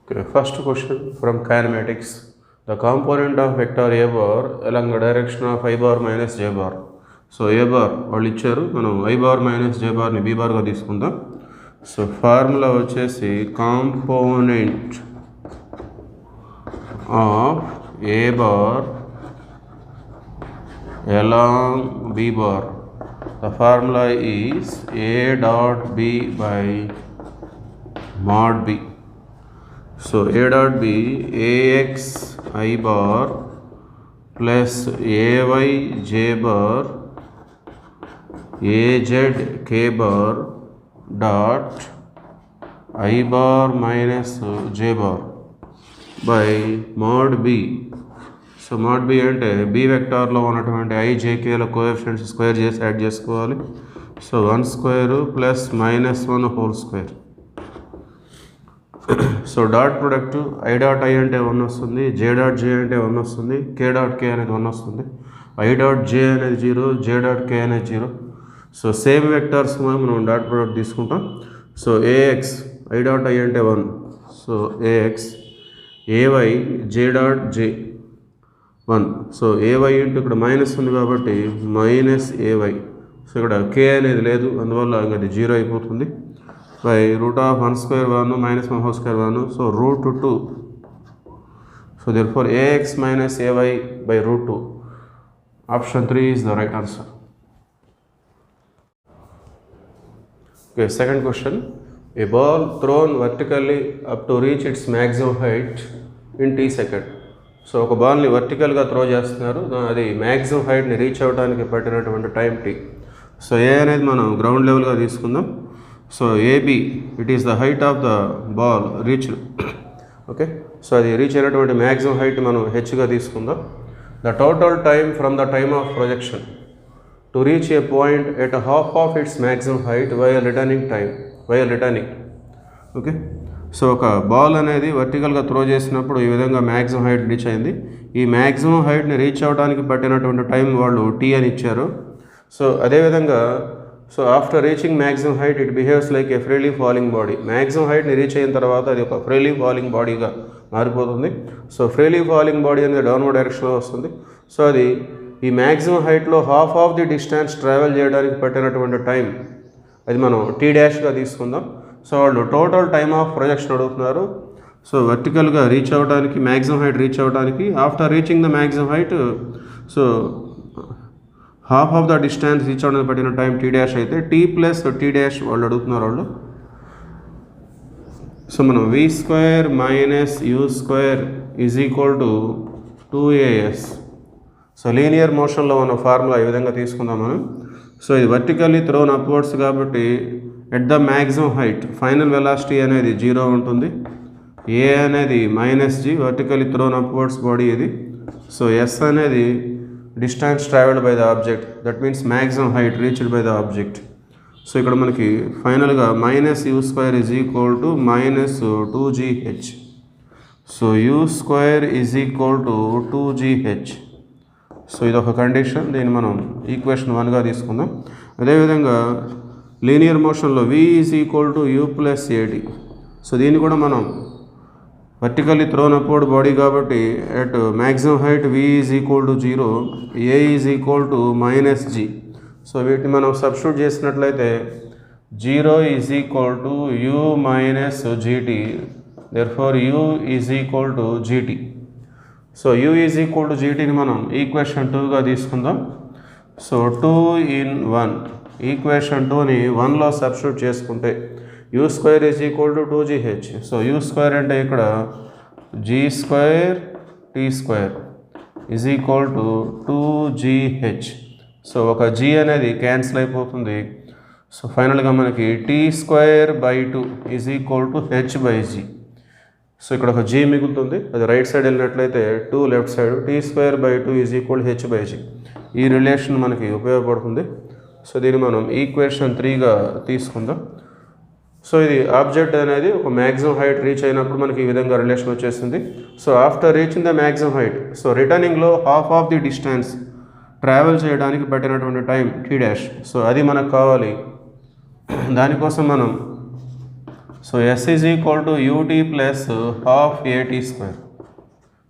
Okay, first question from kinematics. The component of vector a bar along the direction of I bar minus j bar. So a bar వాళ్ళు ఇచ్చారు, మనం I bar minus j bar ని b bar గా తీసుకుందాం. So formula వచ్చేసి component of a bar along b bar. The formula is a dot b by mod b. So a dot b ax I bar plus ay j bar az k bar dot I bar minus j bar by mod b. So mod b అంటే b వెక్టార్లో ఉన్నటువంటి i j k ల coefficients square చేసి add చేసుకోవాలి. So 1 square plus minus 1 whole square. So dot product I dot I అంటే 1 వస్తుంది, జే dot జే అంటే 1 వస్తుంది, కే dot K అనేది 1 వస్తుంది, ఐ డాట్ జే అనేది 0, జే డాట్ కే అనేది 0. సో సేమ్ వెక్టార్స్ మనం డాట్ ప్రొడక్ట్ తీసుకుంటాం. So A X I dot I అంటే 1, so A X A Y J dot J 1. So A Y into ఇక్కడ మైనస్ ఉంది కాబట్టి మైనస్ ఏవై. సో ఇక్కడ కే అనేది లేదు, అందువల్ల అది 0 అయిపోతుంది. By root of 1 square 1 minus 1 whole square 1, so root 2. So therefore ax minus ay by root 2. Option 3 is the right answer. Okay, second question. A ball thrown vertically up to reach its maximum height in t second. So ఒక బాల్ని వర్టికల్గా throw చేస్తున్నారు, అది maximum హైట్ని reach అవ్వడానికి పట్టినటువంటి time tea. So ఏ అనేది మనం ground లెవెల్గా తీసుకుందాం. So A B it is the height of the ball reached. Okay, so అది రీచ్ అయినటువంటి మ్యాక్సిమం హైట్ మనం హెచ్గా తీసుకుందాం. The total time from the time of projection to reach a point at half of its maximum height while returning. Okay, so ఒక ball అనేది వర్టికల్గా throw చేసినప్పుడు ఈ విధంగా మ్యాక్సిమం హైట్ రీచ్ అయింది. ఈ మ్యాక్సిమం హైట్ని రీచ్ అవ్వడానికి పట్టినటువంటి టైం వాళ్ళు టీ అని ఇచ్చారు. సో అదేవిధంగా so after reaching maximum height it behaves like a freely falling body. Maximum హైట్ని రీచ్ అయిన తర్వాత అది ఒక ఫ్రీలీ ఫాలింగ్ బాడీగా మారిపోతుంది. సో ఫ్రీలీ ఫాలింగ్ బాడీ అనేది డౌన్వర్డ్ డైరెక్షన్లో వస్తుంది. సో అది ఈ మ్యాక్సిమం హైట్లో half of the distance travel చేయడానికి పట్టినటువంటి టైం అది మనం టీ డాష్గా తీసుకుందాం. సో వాళ్ళు టోటల్ టైమ్ ఆఫ్ ప్రొజెక్షన్ అడుగుతున్నారు. సో వర్టికల్గా రీచ్ అవ్వడానికి మ్యాక్సిమం హైట్ రీచ్ అవ్వడానికి after reaching the maximum height so half of the distance reach అవ్వడానికి పట్టిన టైం టీ డాష్ అయితే టీ ప్లస్ టీ డాష్ వాళ్ళు అడుగుతున్నారు వాళ్ళు. సో మనం v square minus you square is equal to 2as. So linear మోషన్లో ఉన్న ఫార్ములా ఈ విధంగా తీసుకుందాం మనం. సో ఇది వర్టికల్లీ థ్రోన్ అప్వర్డ్స్ కాబట్టి at the maximum height final velocity అనేది 0 ఉంటుంది. ఏ అనేది minus G vertically thrown upwards body ఇది. సో ఎస్ అనేది distance travelled by the object, that means maximum height reached by the object. So ఇక్కడ మనకి ఫైనల్గా minus you square is equal to minus 2gh. So U square is equal to 2gh. So ఇది ఒక condition, దీన్ని మనం equation 1గా తీసుకుందాం. అదేవిధంగా లీనియర్ మోషన్లో v is equal to u plus at. So దీన్ని కూడా మనం వర్టికల్లీ థ్రోన్ అప్వర్డ్ బాడీ కాబట్టి at maximum height v is equal to 0, a is equal to minus g. So వీటిని మనం సబ్స్టిట్యూట్ చేసినట్లయితే 0 is equal to u minus gt, therefore u is equal to gt. So u is equal to gtని మనం equation 2గా తీసుకుందాం. So 2 in 1 equation 2ని 1లో substitute చేసుకుంటే U square is equal to 2gh. So U square అంటే ఇక్కడ g square T square is equal to 2gh. So ఒక g అనేది క్యాన్సిల్ అయిపోతుంది. సో ఫైనల్గా మనకి T square by 2 is equal to h by g. So ఇక్కడ ఒక g మిగులుతుంది, అది రైట్ సైడ్ వెళ్ళినట్లయితే 2 left side T square by 2 is equal h by g. ఈ రిలేషన్ మనకి ఉపయోగపడుతుంది. సో దీన్ని మనం ఈక్వేషన్ 3గా తీసుకుందాం. సో ఇది ఆబ్జెక్ట్ అనేది ఒక మ్యాక్సిమం హైట్ రీచ్ అయినప్పుడు మనకి ఈ విధంగా రిలేషన్ వచ్చేసింది. So after reaching the maximum height, so రిటర్నింగ్లో half of the distance travel చేయడానికి పట్టినటువంటి టైం టీ డాష్. సో అది మనకు కావాలి. దానికోసం మనం So S is equal to ut plus half at square.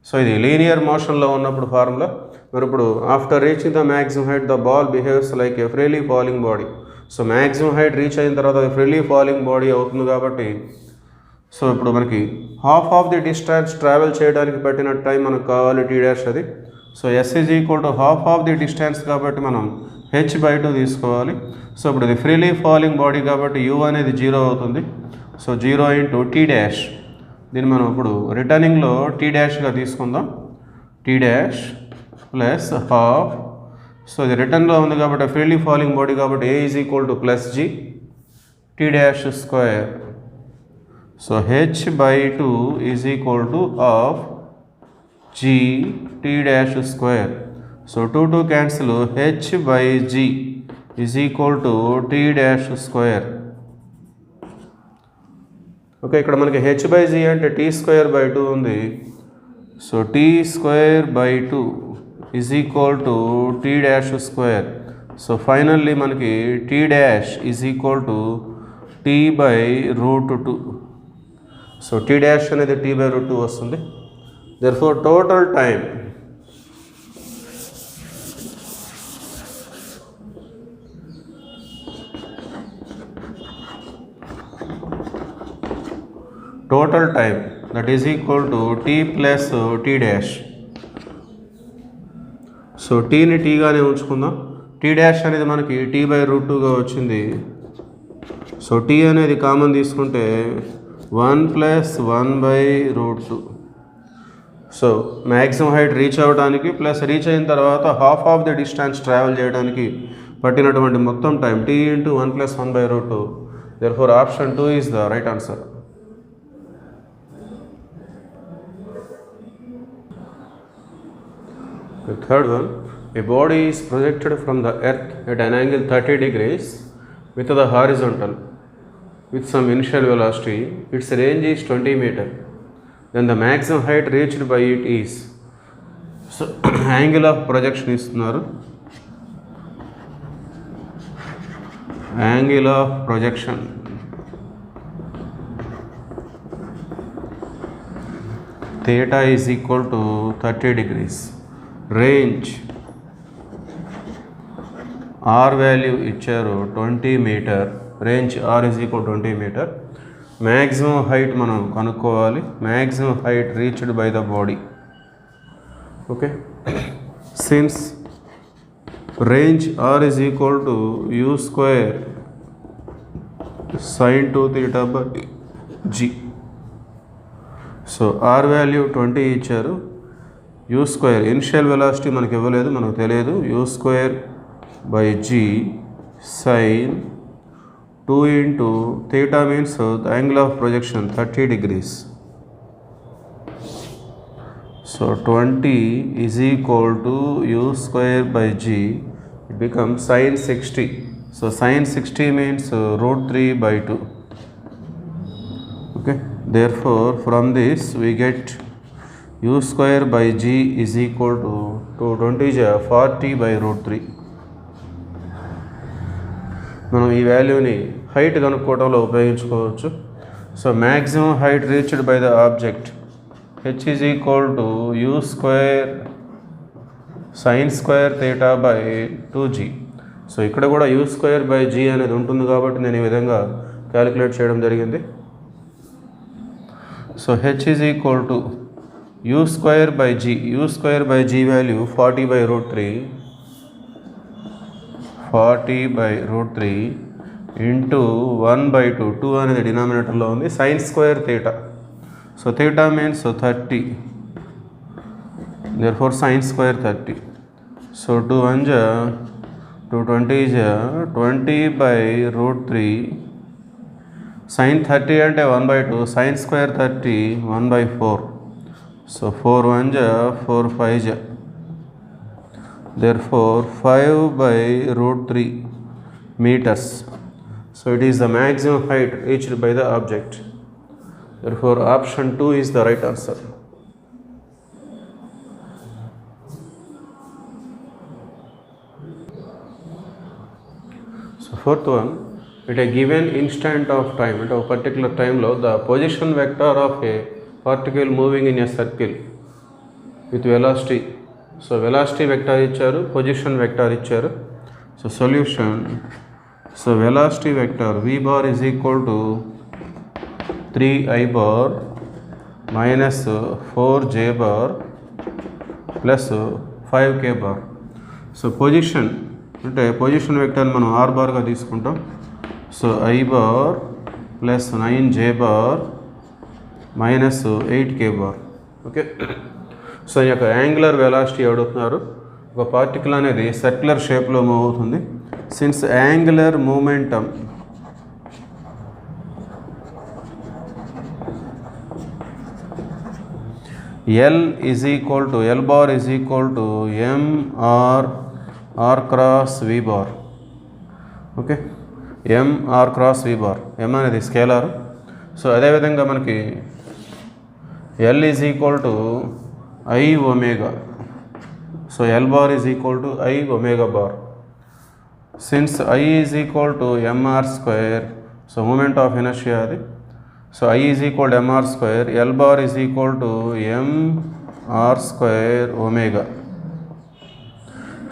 So ఇది లీనియర్ మోషన్లో ఉన్నప్పుడు ఫార్ములా. మరి ఇప్పుడు after reaching the maximum height the ball behaves like a freely falling body. So maximum height reach అయిన తర్వాత అది ఫ్రీలీ ఫాలింగ్ బాడీ అవుతుంది కాబట్టి సో ఇప్పుడు మనకి half of the distance travel చేయడానికి పట్టిన టైం మనకు కావాలి టీ డాష్ అది. So S is equal to half of the distance కాబట్టి మనం h/2 తీసుకోవాలి. సో ఇప్పుడు ఇది ఫ్రీలీ ఫాలింగ్ బాడీ కాబట్టి u అనేది 0 అవుతుంది. సో 0 ఇంటూ టీ డాష్, దీన్ని మనం ఇప్పుడు రిటర్నింగ్లో టీ డాష్గా తీసుకుందాం. T dash plus half. So ఇది రిటర్న్లో ఉంది కాబట్టి ఫ్రీలీ ఫాలింగ్ బాడీ కాబట్టి a is equal to plus g t dash square. So h/2 is equal to half g t dash square. So 2 cancel, h/g is equal to t dash square. Okay, ఇక్కడ మనకి h/g అంటే t²/2 ఉంది. So t²/2 is equal to t dash square. So finally మనకి t dash is equal to t/√2. So T dash అనేది t/√2 వస్తుంది. Therefore total time that is equal to t plus t dash. So టీని టీగానే ఉంచుకుందాం. T dash అనేది మనకి t/√2గా వచ్చింది. So tea అనేది common తీసుకుంటే 1 + 1/√2. So maximum height reach అవ్వడానికి plus reach అయిన తర్వాత half of the distance travel చేయడానికి పట్టినటువంటి మొత్తం time t × 1 + 1/√2. Therefore option 2 is the right answer. The third one, a body is projected from the earth at an angle 30 degrees with the horizontal with some initial velocity. Its range is 20 meter. Then the maximum height reached by it is. So angle of projection ఇస్తున్నారు. Angle of projection theta is equal to 30 degrees. Range r value ఇచ్చారు 20 metre. Range r is equal to 20 metre. Maximum height మనం కనుక్కోవాలి. Maximum height reached by the body. Okay, since range r is equal to u² sin 2θ/g. So r value 20 ఇచ్చారు. u² initial velocity మనకి ఇవ్వలేదు, మనకు తెలియదు. u²/g sin 2 into theta means the angle of projection 30 degrees. So 20 is equal to u²/g. It becomes sin 60. So sin 60 means √3/2. Okay, therefore from this we get u²/g is equal to 220 40/√3. మనం ఈ వాల్యూని height కనుక్కోవడంలో ఉపయోగించుకోవచ్చు. So maximum height reached by the object h is equal to u² sin² θ/2g. So ఇక్కడ కూడా u²/g అనేది ఉంటుంది కాబట్టి నేను ఈ విధంగా క్యాలిక్యులేట్ చేయడం జరిగింది. So h is equal to u²/g. u²/g value 40/√3 into 1/2. 2 అనేది డినామినేటర్లో ఉంది. sin² θ. So θ means 30. therefore sin² 30. So 2 1 220 20/√3. sin 30 అంటే 1/2. sin² 30 1/4. So 4 1 4 5. therefore 5/√3 meters. So it is the maximum height reached by the object. Therefore option 2 is the right answer. So fourth one, at a given instant of time, at a particular time lo, the position vector of a particle moving in a circle with velocity. So velocity vector icharu, position vector icharu. So solution, so velocity vector v bar is equal to 3I bar minus 4j bar plus 5k bar. So position అంటే position vector మనం r బార్గా తీసుకుంటాం. So I bar plus 9j bar minus 8k bar. Okay, so ఈ యొక్క angular velocity అడుగుతున్నారు. ఒక particle అనేది circular షేప్లో move అవుతుంది. Since angular momentum L bar is equal to mr r cross v bar. Okay, mr cross v bar. m అనేది scalar. So అదేవిధంగా మనకి L is equal to I omega. So L bar is equal to I omega bar. Since I is equal to mr square, so moment of inertia అది. So I is equal to mr square, L bar is equal to mr square omega.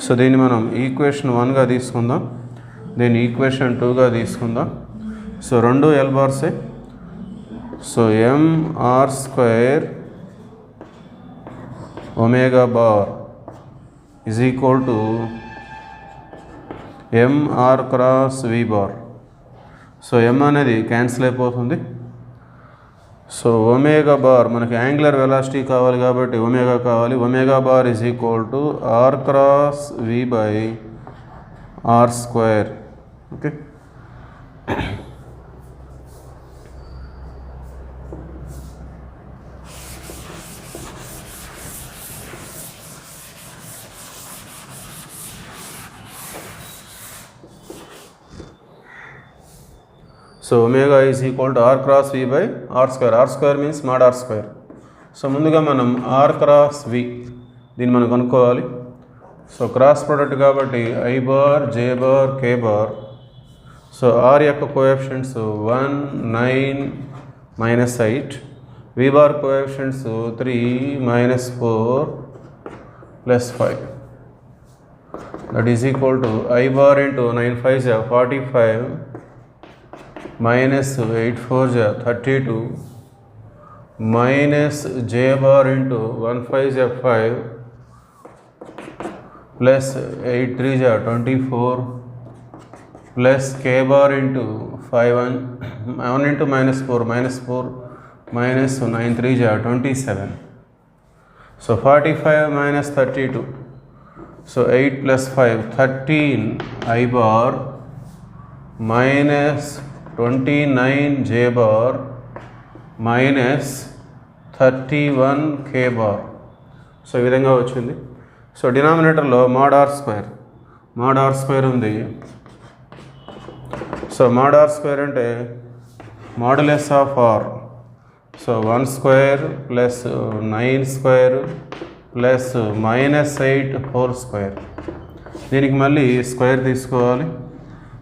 So దీన్ని మనం equation 1గా తీసుకుందాం, దీన్ని equation 2గా తీసుకుందాం. So రెండు L బార్సే. So mr square omega bar is equal to mr cross v bar. So m అనేది cancel అయిపోతుంది. సో ఒమేగా బార్ మనకి యాంగులర్ వెలాసిటీ కావాలి కాబట్టి ఒమేగా కావాలి. Omega bar is equal to r cross v by r square. Okay, so omega is equal to r cross v by r square. r square means mod r square. So ముందుగా మనం r cross v దీన్ని మనం కనుక్కోవాలి. So cross product కాబట్టి I bar j bar k bar. So r యొక్క coefficients 1 9 minus 8, v bar coefficients 3 minus 4 plus 5. That is equal to I bar into 9 5 45 minus 8 4 32 minus j bar into 1 5 5 plus 8 3 24 plus k bar into 5 1 into minus 4 minus 9 3 27. So 45 minus 32, so 8 plus 5 13 I bar minus 29 j bar minus 31 k bar. So ఈ విధంగా వచ్చింది. So డినామినేటర్లో mod r square ఉంది. So mod r square అంటే modulus of r. So 1 square plus 9 square plus minus 8 whole square. దీనికి మళ్ళీ square తీసుకోవాలి.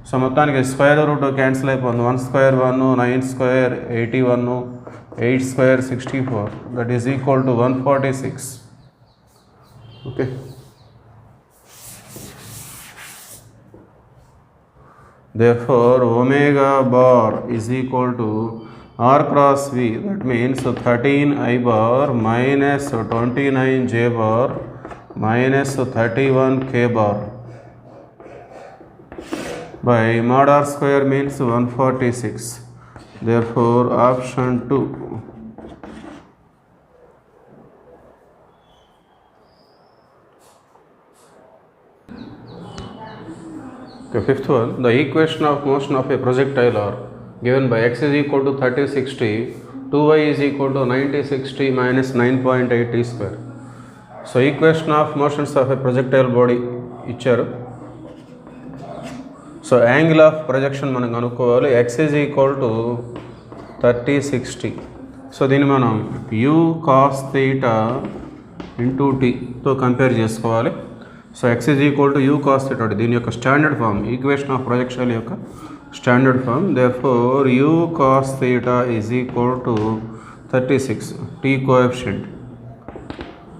So మొత్తానికి square root cancel అయిపోతుంది. 1 square 1, 9 square 81, 8 square 64. That is equal to 146. Okay, therefore omega bar is equal to r cross v. That means 13 I bar minus 29 j bar minus 31 k bar by mod r square means 146. Therefore option 2. Okay, fifth one, the equation of motion of a projectile are given by x is equal to 3060, 2y is equal to 9060 minus 9.8 t square. So equation of motions of a projectile body ఇచ్చారు. So angle of projection మనం కనుక్కోవాలి. x is equal to 3060. So దీన్ని మనం u cos theta into tతో compare చేసుకోవాలి. So x is equal to u cos theta, దీని యొక్క standard form equation of projection యొక్క standard form. Therefore u cos theta is equal to 36, t coefficient.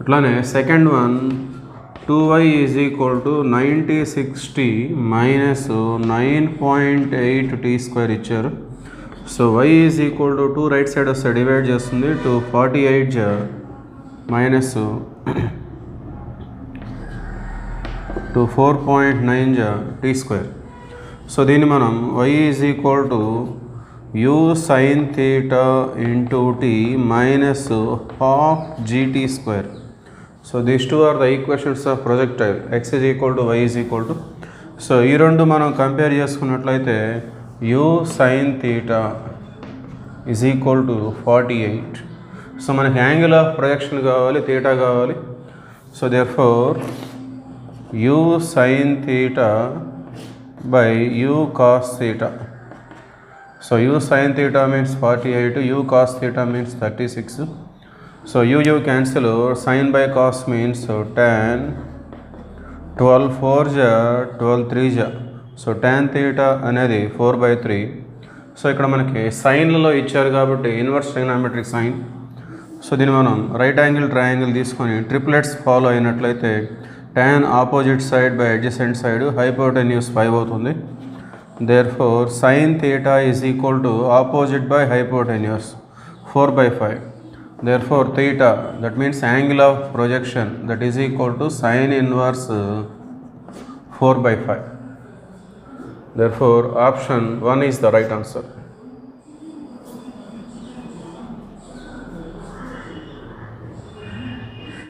అట్లానే second one 2y is equal to 96t minus 9.8 t square ఇచ్చారు. So y is equal to 2 right side వస్తే divide చేస్తుంది 248 minus 4.9 t square. So దీన్ని మనం y is equal to u sin theta into t minus half gt square. So these two are the equations of projectile. X is equal to y is equal to. So ఈ రెండు మనం compare చేసుకున్నట్లయితే u sin theta is equal to 48. So మనకి angle of projection కావాలి, theta కావాలి. So therefore u sin theta by u cos theta. So u sin theta means 48, u cos theta means 36. So u cancel, sin by cos means tan, 12 4 12 3. So tan theta అనేది 4/3. So ఇక్కడ మనకి సైన్లలో ఇచ్చారు కాబట్టి inverse trigonometric sign. So దీన్ని మనం right angle triangle తీసుకొని triplets follow అయినట్లయితే tan opposite side by adjacent side hypotenuse 5 అవుతుంది. Therefore sin theta is equal to opposite by hypotenuse 4/5. Therefore theta, that means angle of projection, that is equal to sin inverse 4/5. Therefore option 1 is the right answer.